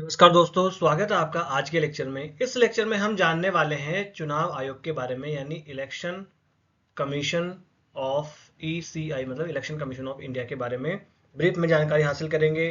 नमस्कार दोस्तों, स्वागत है आपका आज के लेक्चर में। इस लेक्चर में हम जानने वाले हैं चुनाव आयोग के बारे में, यानी इलेक्शन कमीशन ऑफ ईसीआई, मतलब इलेक्शन कमीशन ऑफ इंडिया के बारे में ब्रीफ में जानकारी हासिल करेंगे।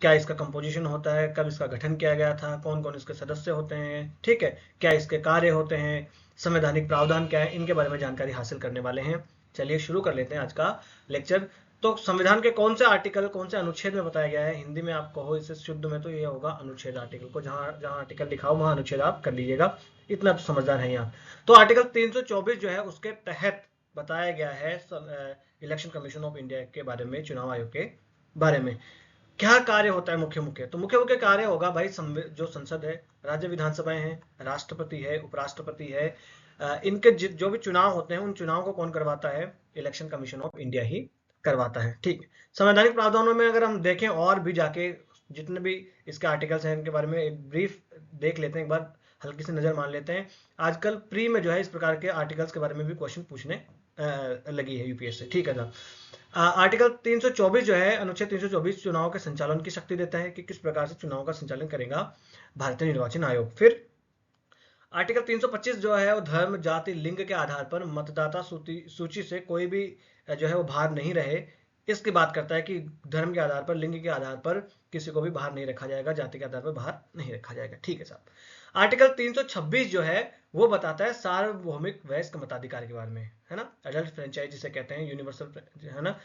क्या इसका कंपोजिशन होता है, कब इसका गठन किया गया था, कौन कौन इसके सदस्य होते हैं, ठीक है, क्या इसके कार्य होते हैं, संवैधानिक प्रावधान क्या है, इनके बारे में जानकारी हासिल करने वाले हैं। चलिए शुरू कर लेते हैं आज का लेक्चर। तो संविधान के कौन से आर्टिकल, कौन से अनुच्छेद में बताया गया है, हिंदी में आप कहो इसे शुद्ध में तो ये होगा अनुच्छेद। आर्टिकल को जहां जहां आर्टिकल लिखा हो वहां अनुच्छेद आप कर लीजिएगा, इतना तो समझदार है यहाँ। तो आर्टिकल 324 जो है उसके तहत बताया गया है इलेक्शन कमीशन ऑफ इंडिया के बारे में, चुनाव आयोग के बारे में। क्या कार्य होता है मुख्य मुख्य, तो मुख्य मुख्य कार्य होगा भाई, जो संसद है, राज्य विधानसभाएं हैं, राष्ट्रपति है, उपराष्ट्रपति है, इनके जो भी चुनाव होते हैं उन चुनाव को कौन करवाता है, इलेक्शन कमीशन ऑफ इंडिया ही करवाता है। ठीक, संवैधानिक प्रावधानों में अगर हम देखें और भी जाके जितने भी इसके आर्टिकल्स हैं इनके बारे में एक ब्रीफ देख लेते हैं, एक बार हल्की सी नजर मान लेते हैं। आजकल प्री में जो है इस प्रकार के आर्टिकल्स के बारे में भी क्वेश्चन पूछने लगी है यूपीएससी। ठीक है साहब, आर्टिकल 324 जो है, अनुच्छेद 324 चुनाव के संचालन की शक्ति देता है कि किस प्रकार से चुनाव का संचालन करेगा भारतीय निर्वाचन आयोग। फिर आर्टिकल 325 जो है वो धर्म, जाति, लिंग के आधार पर मतदाता सूची से कोई भी जो है वो बाहर नहीं रहे, इसकी बात करता है कि धर्म के आधार पर, लिंग के आधार पर किसी को भी बाहर नहीं रखा जाएगा, जाति के आधार पर बाहर नहीं रखा जाएगा। ठीक है साहब, आर्टिकल 326 जो है वो बताता है सार्वभौमिक वयस्क मताधिकार के बारे में, है ना, एडल्ट फ्रेंचाइज जिसे कहते हैं, यूनिवर्सल, है ना।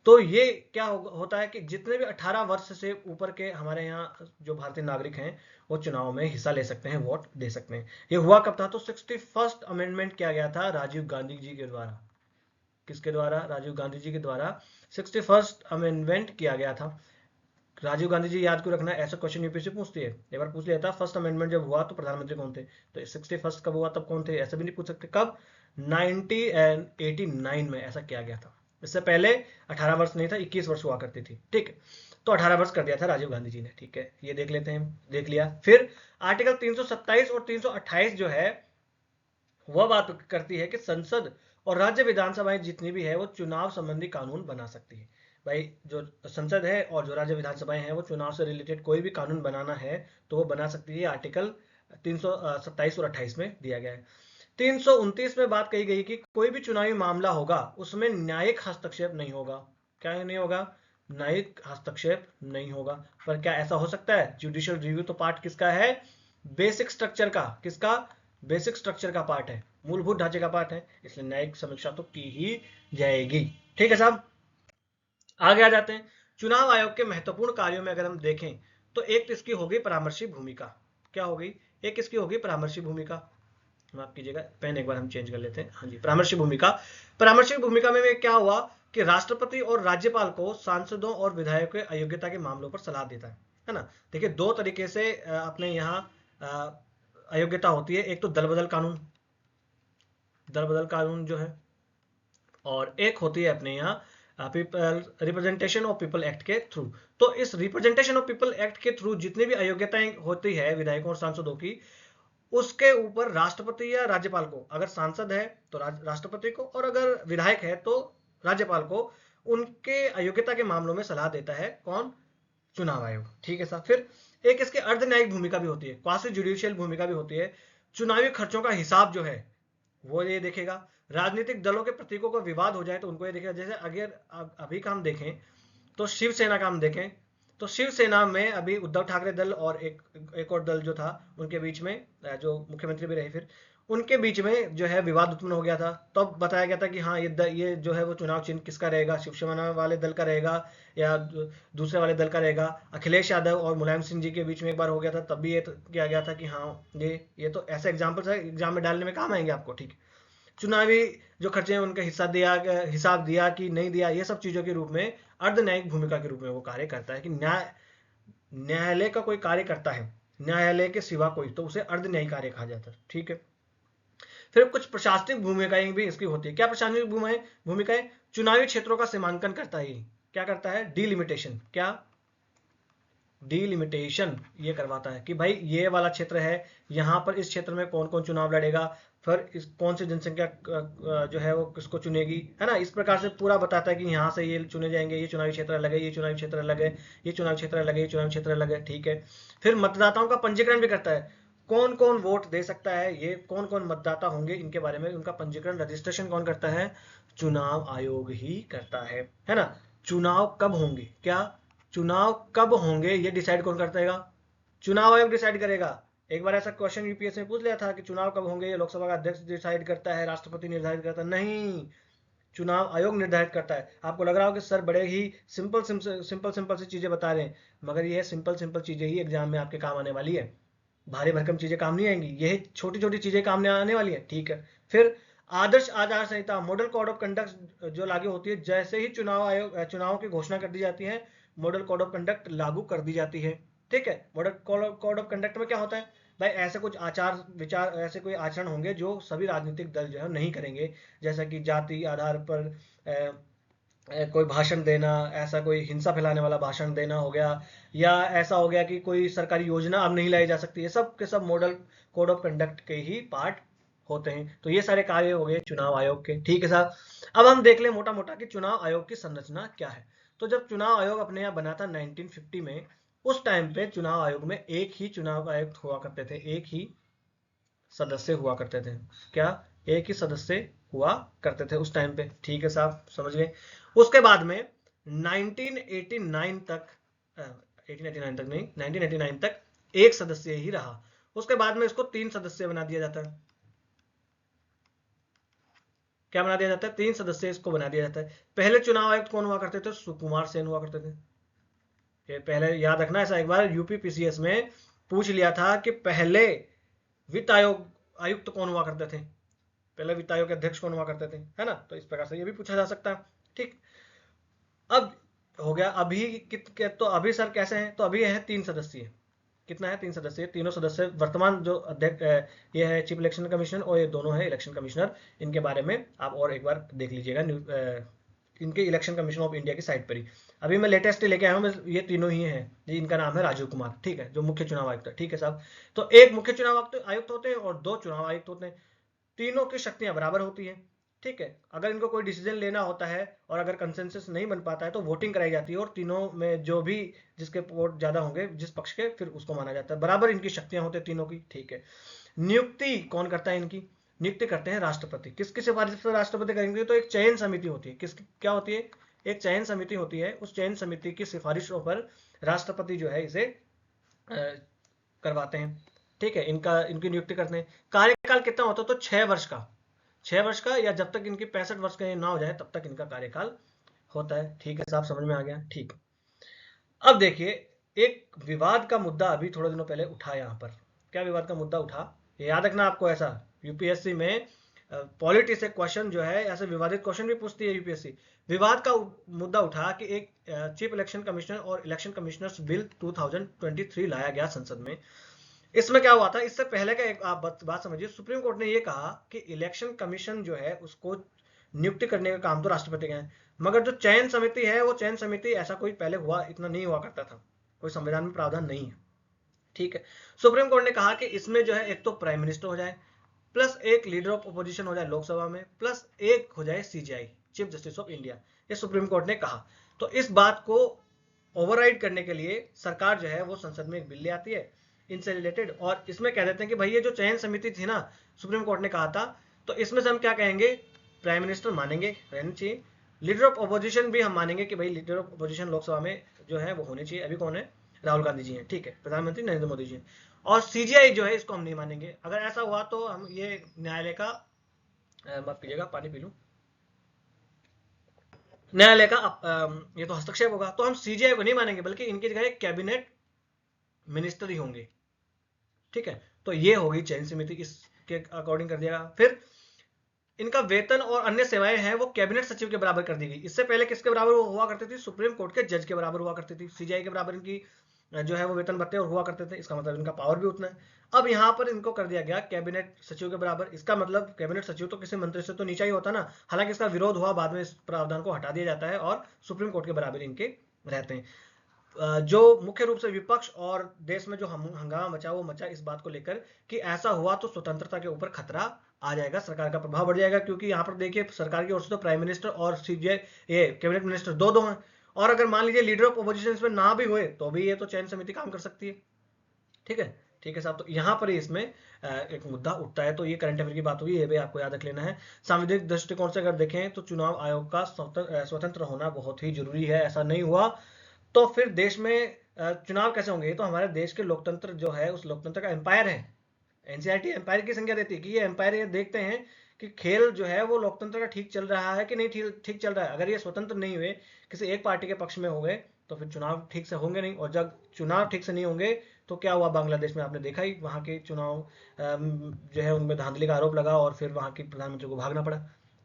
तो ये क्या होता है कि जितने भी 18 वर्ष से ऊपर के हमारे यहाँ जो भारतीय नागरिक हैं वो चुनाव में हिस्सा ले सकते हैं, वोट दे सकते हैं। ये हुआ कब था, तो 61st अमेंडमेंट किया गया था राजीव गांधी जी के द्वारा। किसके द्वारा, राजीव गांधी जी के द्वारा 61st अमेंडमेंट किया गया था। राजीव गांधी जी याद क्यों रखना, ऐसा क्वेश्चन यूपीएससी पूछती है, एक बार पूछ लिया था फर्स्ट अमेंडमेंट जब हुआ तो प्रधानमंत्री कौन थे, तो 61st कब हुआ तब कौन थे, ऐसा भी नहीं पूछ सकते। कब, 1989 में ऐसा किया गया था। इससे पहले 18 वर्ष नहीं था, 21 वर्ष हुआ करती थी। ठीक है, तो 18 वर्ष कर दिया था राजीव गांधी जी ने। ठीक है, ये देख लेते हैं, देख लिया। फिर आर्टिकल 327 और 328 जो है वह बात करती है कि संसद और राज्य विधानसभाएं जितनी भी है वो चुनाव संबंधी कानून बना सकती है। भाई जो संसद है और जो राज्य विधानसभाएं हैं वो चुनाव से रिलेटेड कोई भी कानून बनाना है तो वो बना सकती है। आर्टिकल 327 और 28 में दिया गया है। 329 में बात कही गई कि कोई भी चुनावी मामला होगा उसमें न्यायिक हस्तक्षेप नहीं होगा। क्या नहीं होगा, न्यायिक हस्तक्षेप नहीं होगा। पर क्या ऐसा हो सकता है, जुडिशियल रिव्यू तो पार्ट किसका है, बेसिक स्ट्रक्चर का, किसका, बेसिक स्ट्रक्चर का पार्ट है, मूलभूत ढांचे का पार्ट है, इसलिए न्यायिक समीक्षा तो की ही जाएगी। ठीक है साहब, आगे आ जाते हैं। चुनाव आयोग के महत्वपूर्ण कार्यों में अगर हम देखें तो एक तो इसकी होगी परामर्शी भूमिका। क्या होगी, एक इसकी होगी परामर्शी भूमिका। माफ कीजिएगा, पेन एक बार हम चेंज कर लेते हैं। हाँ जी, परामर्शी भूमिका। परामर्शी भूमिका में क्या हुआ कि राष्ट्रपति और राज्यपाल को सांसदों और विधायकों के अयोग्यता के मामलों पर सलाह देता है ना। देखिए दो तरीके से अपने यहाँ अयोग्यता होती है, एक तो दल बदल कानून, दल बदल कानून जो है, और एक होती है अपने यहाँ people representation of people act के थ्रू। तो इस रिप्रेजेंटेशन ऑफ पीपल एक्ट के थ्रू जितनी भी अयोग्यताएं होती है विधायकों और सांसदों की, उसके ऊपर राष्ट्रपति या राज्यपाल को, अगर सांसद है तो राष्ट्रपति को, और अगर विधायक है तो राज्यपाल को, उनके अयोग्यता के मामलों में सलाह देता है कौन, चुनाव आयोग। ठीक है साहब, फिर एक इसकी अर्ध न्यायिक भूमिका भी होती है, क्वासी जुडिशियल भूमिका भी होती है। चुनावी खर्चों का हिसाब जो है वो ये देखेगा। राजनीतिक दलों के प्रतीकों को विवाद हो जाए तो उनको ये देखेगा। जैसे अगर अभी का हम देखें तो शिवसेना का हम देखें तो शिवसेना में अभी उद्धव ठाकरे दल और एक और दल जो था उनके बीच में, जो मुख्यमंत्री भी रहे, फिर उनके बीच में जो है विवाद उत्पन्न हो गया था। तब तो बताया गया था कि हाँ ये जो है वो चुनाव चिन्ह किसका रहेगा, शिवसेना वाले दल का रहेगा या दूसरे वाले दल का रहेगा। अखिलेश यादव और मुलायम सिंह जी के बीच में एक बार हो गया था, तब भी ये किया गया था कि हाँ ये तो ऐसे एग्जाम्पल्स है, एग्जाम में डालने में काम आएंगे आपको। ठीक, चुनावी जो खर्चे हैं उनका हिसाब दिया कि नहीं दिया, ये सब चीजों के रूप में अर्ध न्यायिक भूमिका के रूप में वो कार्य करता है कि न्यायालय का कोई कार्य करता है, न्यायालय के सिवा कोई, तो उसे अर्ध न्यायिक कार्य कहा जाता है। ठीक है, फिर कुछ प्रशासनिक भूमिकाएं भी इसकी होती है। क्या प्रशासनिक भूमिकाएं, चुनावी क्षेत्रों का सीमांकन करता है। क्या करता है, डिलिमिटेशन। क्या, डिलिमिटेशन ये करवाता है कि भाई ये वाला क्षेत्र है, यहाँ पर इस क्षेत्र में कौन कौन चुनाव लड़ेगा, फिर इस कौन सी जनसंख्या जो है वो किसको चुनेगी, है ना। इस प्रकार से पूरा बताता है कि यहाँ से ये चुने जाएंगे, ये चुनावी क्षेत्र अलग है, ये चुनावी क्षेत्र अलग है, ये चुनावी क्षेत्र अलग है, ये चुनावी क्षेत्र अलग है, ठीक है। फिर मतदाताओं का पंजीकरण भी करता है, कौन कौन वोट दे सकता है, ये कौन कौन मतदाता होंगे, इनके बारे में उनका पंजीकरण रजिस्ट्रेशन कौन करता है, चुनाव आयोग ही करता है ना। चुनाव कब होंगे, क्या चुनाव कब होंगे ये डिसाइड कौन करता है, चुनाव आयोग डिसाइड करेगा। एक बार ऐसा क्वेश्चन यूपीएससी में पूछ लिया था कि चुनाव कब होंगे, ये लोकसभा का अध्यक्ष डिसाइड करता है, राष्ट्रपति निर्धारित करता है, नहीं, चुनाव आयोग निर्धारित करता है। आपको लग रहा हो कि सर बड़े ही सिंपल सिंपल सिंपल सी चीजें बता रहे हैं, मगर ये सिंपल सिंपल चीजें ही एग्जाम में आपके काम आने वाली है, भारी भरकम चीजें काम नहीं आएंगी, यही छोटी छोटी चीजें काम नहीं आने वाली है, ठीक है। फिर आदर्श आचार संहिता, मॉडल कोड ऑफ कंडक्ट जो लागू होती है, जैसे ही चुनाव आयोग चुनाव की घोषणा कर दी जाती है, मॉडल कोड ऑफ कंडक्ट लागू कर दी जाती है, ठीक है। मॉडल कोड ऑफ कंडक्ट में क्या होता है भाई, ऐसे कुछ आचार विचार, ऐसे कोई आचरण होंगे जो सभी राजनीतिक दल जो है नहीं करेंगे, जैसा कि जाति आधार पर कोई भाषण देना, ऐसा कोई हिंसा फैलाने वाला भाषण देना हो गया, या ऐसा हो गया कि कोई सरकारी योजना अब नहीं लाई जा सकती, ये सब के सब मॉडल कोड ऑफ कंडक्ट के ही पार्ट होते हैं। तो ये सारे कार्य हो गए चुनाव आयोग के, ठीक है साहब। अब हम देख लें मोटा मोटा कि चुनाव आयोग की संरचना क्या है। तो जब चुनाव आयोग अपने यहाँ बना था 1950 में, उस टाइम पे चुनाव आयोग में एक ही चुनाव आयुक्त हुआ करते थे, एक ही सदस्य हुआ करते थे, क्या एक ही सदस्य हुआ करते थे उस टाइम पे, ठीक है साहब, समझ गए। उसके बाद में 1989 तक 1889 तक नहीं, 1989 तक एक सदस्य ही रहा। उसके बाद में इसको 3 सदस्य बना दिया जाता है, क्या बना दिया जाता है, 3 सदस्य इसको बना दिया जाता है। पहले चुनाव आयुक्त कौन हुआ करते थे, सुकुमार सेन हुआ करते थे। ये पहले याद रखना, ऐसा एक बार यूपी पीसीएस में पूछ लिया था कि पहले वित्त आयोग आयुक्त कौन हुआ करते थे, पहले वित्त आयोग के अध्यक्ष कौन हुआ करते थे, है ना। तो इस प्रकार से ये भी पूछा जा सकता है, ठीक। अब हो गया, अभी तो अभी सर कैसे हैं, तो अभी है 3 सदस्य, कितना है 3 सदस्य, तीनों सदस्य वर्तमान जो अध्यक्ष ये है चीफ इलेक्शन कमिश्नर, और ये दोनों है इलेक्शन कमिश्नर। इनके बारे में आप और एक बार देख लीजिएगा इनके इलेक्शन कमीशन ऑफ इंडिया की साइट पर ही। अभी मैं लेटेस्ट लेके आया हूँ, ये तीनों ही हैं, इनका नाम है राजीव कुमार, ठीक है, जो मुख्य चुनाव आयुक्त है, ठीक है साहब। तो एक मुख्य चुनाव आयुक्त होते हैं और 2 चुनाव आयुक्त होते हैं, तीनों की शक्तियां बराबर होती हैं, ठीक है। अगर इनको कोई डिसीजन लेना होता है और अगर कंसेंसस नहीं बन पाता है तो वोटिंग कराई जाती है, और तीनों में जो भी जिसके वोट ज्यादा होंगे जिस पक्ष के, फिर उसको माना जाता है, बराबर इनकी शक्तियां होती है तीनों की, ठीक है। नियुक्ति कौन करता है, इनकी नियुक्ति करते हैं राष्ट्रपति। किसकी सिफारिश से राष्ट्रपति करेंगे, तो एक चयन समिति होती है, किसकी क्या होती है, एक चयन समिति होती है, उस चयन समिति की सिफारिशों पर राष्ट्रपति जो है इसे करवाते हैं, ठीक है, इनकी नियुक्ति करते हैं। कार्यकाल कितना होता है, तो 6 वर्ष का, 6 वर्ष का, या जब तक इनकी 65 वर्ष का ना हो जाए तब तक इनका कार्यकाल होता है, ठीक है साहब, समझ में आ गया, ठीक। अब देखिए, एक विवाद का मुद्दा अभी थोड़े दिनों पहले उठा, यहाँ पर क्या विवाद का मुद्दा उठा, याद रखना आपको, ऐसा यूपीएससी में पॉलिटी से क्वेश्चन जो है, ऐसे विवादित क्वेश्चन भी पूछती है यूपीएससी। विवाद का मुद्दा उठा कि एक चीफ इलेक्शन कमिश्नर और इलेक्शन कमिश्नर्स बिल 2023 लाया गया संसद में। इसमें क्या हुआ था, इससे पहले का एक आप बात समझिए, सुप्रीम कोर्ट ने यह कहा कि इलेक्शन कमीशन जो है उसको नियुक्ति करने का काम तो राष्ट्रपति का है, मगर जो चयन समिति है, वो चयन समिति ऐसा कोई पहले हुआ इतना नहीं हुआ करता था, कोई संविधान में प्रावधान नहीं है, ठीक है। सुप्रीम कोर्ट ने कहा कि इसमें जो है एक तो प्राइम मिनिस्टर हो जाए, प्लस एक लीडर ऑफ अपोजिशन हो जाए लोकसभा में, प्लस एक हो जाए CGI, chief justice of India, ये सुप्रीम कोर्ट ने कहा। तो इस बात को ओवरराइड करने के लिए सरकार जो है वो संसद में एक बिल ले आती है इनसे रिलेटेड, और इसमें कह देते हैं कि भाई ये जो चयन समिति थी ना, सुप्रीम कोर्ट ने कहा था, तो इसमें से हम क्या कहेंगे, प्राइम मिनिस्टर मानेंगे, रहना चाहिए, लीडर ऑफ अपोजिशन भी हम मानेंगे कि भाई लीडर ऑफ अपोजिशन लोकसभा में जो है वो होने चाहिए। अभी कौन है, राहुल गांधी जी हैं, ठीक है, प्रधानमंत्री नरेंद्र मोदी जी हैं। और सीजीआई जो है इसको हम नहीं मानेंगे। अगर ऐसा हुआ तो हम ये न्यायालय का माफ कीजिएगा, पानी पी लूं, न्यायालय का ये तो हस्तक्षेप होगा, तो हम सीजीआई को नहीं मानेंगे, बल्कि इनकी जगह कैबिनेट मिनिस्टर ही होंगे, ठीक है। तो ये होगी चयन समिति, इसके अकॉर्डिंग कर दिया। फिर इनका वेतन और अन्य सेवाएं हैं वो कैबिनेट सचिव के बराबर कर दी गई। इससे पहले किसके बराबर हुआ करती थी, सुप्रीम कोर्ट के जज के बराबर हुआ करती थी, सीजीआई के बराबर इनकी जो है वो वेतन भत्ते और हुआ करते थे, इसका मतलब इनका पावर भी उतना है। अब यहाँ पर इनको कर दिया गया कैबिनेट सचिव के बराबर, इसका मतलब कैबिनेट सचिव तो किसी मंत्री से तो नीचा ही होता ना, हालांकि इसका विरोध हुआ, बाद में इस प्रावधान को हटा दिया जाता है और सुप्रीम कोर्ट के बराबर इनके रहते हैं। जो मुख्य रूप से विपक्ष और देश में जो हंगामा मचा वो मचा इस बात को लेकर कि ऐसा हुआ तो स्वतंत्रता के ऊपर खतरा आ जाएगा, सरकार का प्रभाव बढ़ जाएगा, क्योंकि यहाँ पर देखिए सरकार की ओर से तो प्राइम मिनिस्टर और सीजे ये कैबिनेट मिनिस्टर दो दो हैं, और अगर मान लीजिए लीडर ऑफ अपोजिशन इसमें ना भी हुए तो भी ये तो चयन समिति काम कर सकती है। ठीक है, ठीक है साहब। तो यहाँ पर ही इसमें एक मुद्दा उठता है। तो ये करंट अफेयर की बात हुई, ये भी आपको याद रख लेना है। संवैधानिक दृष्टिकोण से अगर देखें तो चुनाव आयोग का स्वतंत्र होना बहुत ही जरूरी है। ऐसा नहीं हुआ तो फिर देश में चुनाव कैसे होंगे? तो हमारे देश के लोकतंत्र जो है उस लोकतंत्र का एम्पायर है। एनसीईआरटी एम्पायर की संज्ञा देती है कि ये एम्पायर, ये देखते हैं कि खेल जो है वो लोकतंत्र का ठीक चल रहा है कि नहीं ठीक चल रहा है। अगर ये स्वतंत्र नहीं हुए, किसी एक पार्टी के पक्ष में हो गए, तो फिर चुनाव ठीक से होंगे नहीं। और जब चुनाव ठीक से नहीं होंगे तो क्या हुआ बांग्लादेश में, आपने देखा ही, वहाँ के चुनाव जो है उनमें धांधली का आरोप लगा और फिर वहाँ की प्रधानमंत्री को भागना पड़ा।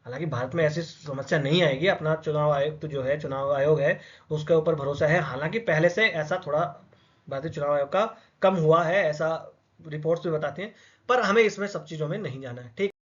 हालांकि भारत में ऐसी समस्या नहीं आएगी, अपना चुनाव आयोग तो जो है चुनाव आयोग है उसके ऊपर भरोसा है। हालांकि पहले से ऐसा थोड़ा भारतीय चुनाव आयोग का कम हुआ है, ऐसा रिपोर्ट्स भी बताती हैं, पर हमें इसमें सब चीज़ों में नहीं जाना है। ठीक।